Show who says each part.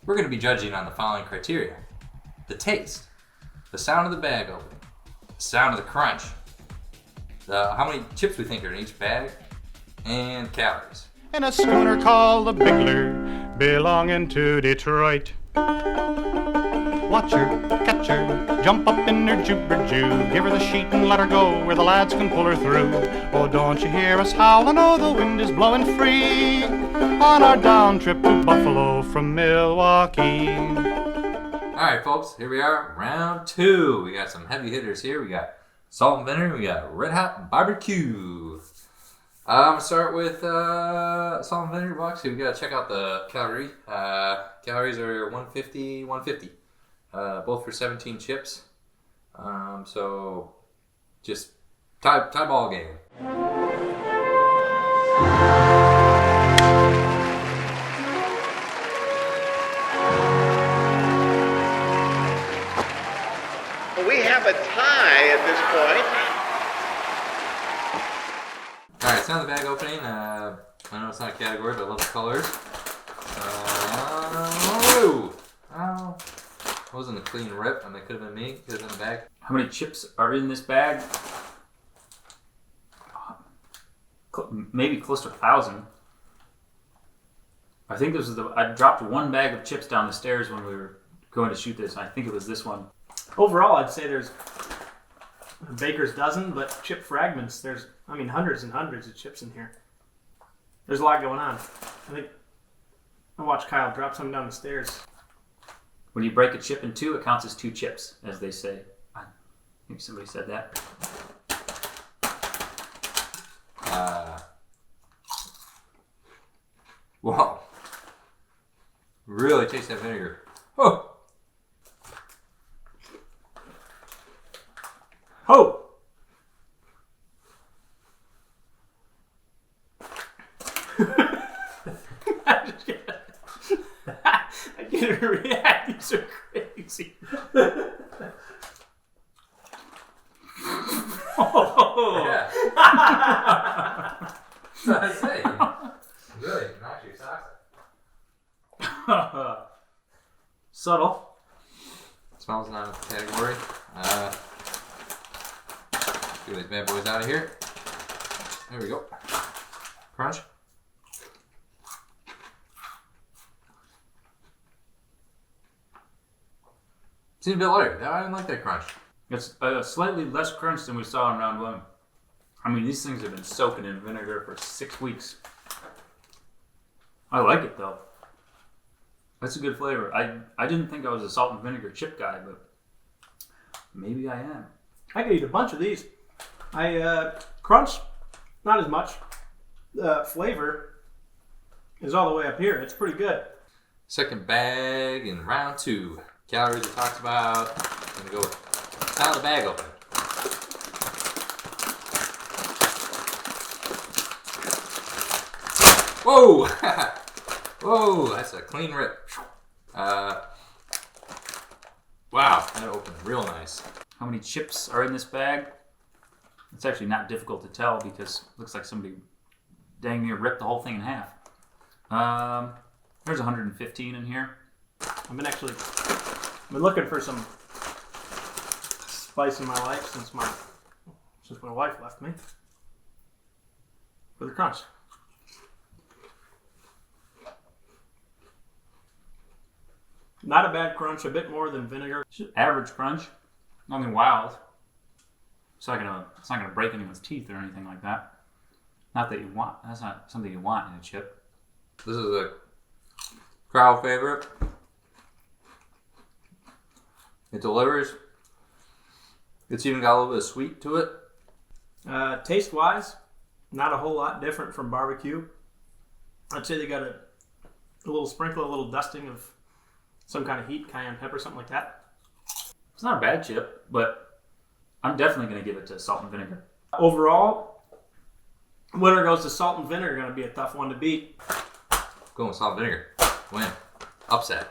Speaker 1: We're going to be judging on the following criteria: the taste, the sound of the bag opening, the sound of the crunch, how many chips we think are in each bag, and calories.
Speaker 2: In a schooner called the Bigler, belonging to Detroit. Watch her, catch her, jump up in her jubber-jew. Give her the sheet and let her go where the lads can pull her through. Oh, don't you hear us howling? Oh, the wind is blowing free on our down trip to Buffalo from Milwaukee.
Speaker 1: Alright folks, here we are, round 2. We got some heavy hitters here. We got salt and vinegar, we got red hot barbecue. I'm going to start with salt and vinegar box. So we got to check out the calorie. Calories are 150, 150. Both for 17 chips. So just tie ball game.
Speaker 3: We have a tie at this point.
Speaker 1: Alright, it's not the bag opening. I know it's not a category, but I love the colors. Oh, it wasn't a clean rip. I mean, it could have been me. Could have been the bag.
Speaker 4: How many chips are in this bag? Maybe close to 1,000. I think this is I dropped one bag of chips down the stairs when we were going to shoot this. I think it was this one.
Speaker 5: Overall, I'd say there's a baker's dozen, but chip fragments, there's, hundreds and hundreds of chips in here. There's a lot going on. I think I watched Kyle drop some down the stairs.
Speaker 4: When you break a chip in two, it counts as 2 chips, as they say. I think somebody said that.
Speaker 1: Wow. Really taste that vinegar. Oh!
Speaker 5: Oh! I can't even react. These are crazy.
Speaker 1: Oh! Yeah. That's what I say. Really knocks your socks off.
Speaker 5: Subtle.
Speaker 1: Smells not a category. Get these bad boys out of here. There we go. Crunch. Seems a bit lighter. I didn't like that crunch.
Speaker 4: It's slightly less crunch than we saw in round 1. I mean, these things have been soaking in vinegar for 6 weeks. I like it though. That's a good flavor. I didn't think I was a salt and vinegar chip guy, but maybe I am.
Speaker 5: I could eat a bunch of these. Crunch, not as much. Flavor is all the way up here. It's pretty good.
Speaker 1: Second bag in round 2. Calories we talked about. I'm going to go with how the bag open. Whoa! Whoa, that's a clean rip. Wow, that opened real nice.
Speaker 4: How many chips are in this bag? It's actually not difficult to tell because it looks like somebody dang near ripped the whole thing in half. There's 115 in here.
Speaker 5: I've been looking for some spice in my life since my wife left me. For the crunch. Not a bad crunch, a bit more than vinegar.
Speaker 4: Average crunch, nothing wild. It's not gonna break anyone's teeth or anything like that. Not that you want. That's not something you want in a chip.
Speaker 1: This is a crowd favorite. It delivers. It's even got a little bit of sweet to it.
Speaker 5: Taste-wise, not a whole lot different from barbecue. I'd say they got a little sprinkle, a little dusting of some kind of heat, cayenne pepper, something like that.
Speaker 4: It's not a bad chip, but I'm definitely going to give it to salt and vinegar.
Speaker 5: Overall, winner goes to salt and vinegar. Going to be a tough one to beat.
Speaker 1: Going with salt and vinegar. Win. Upset.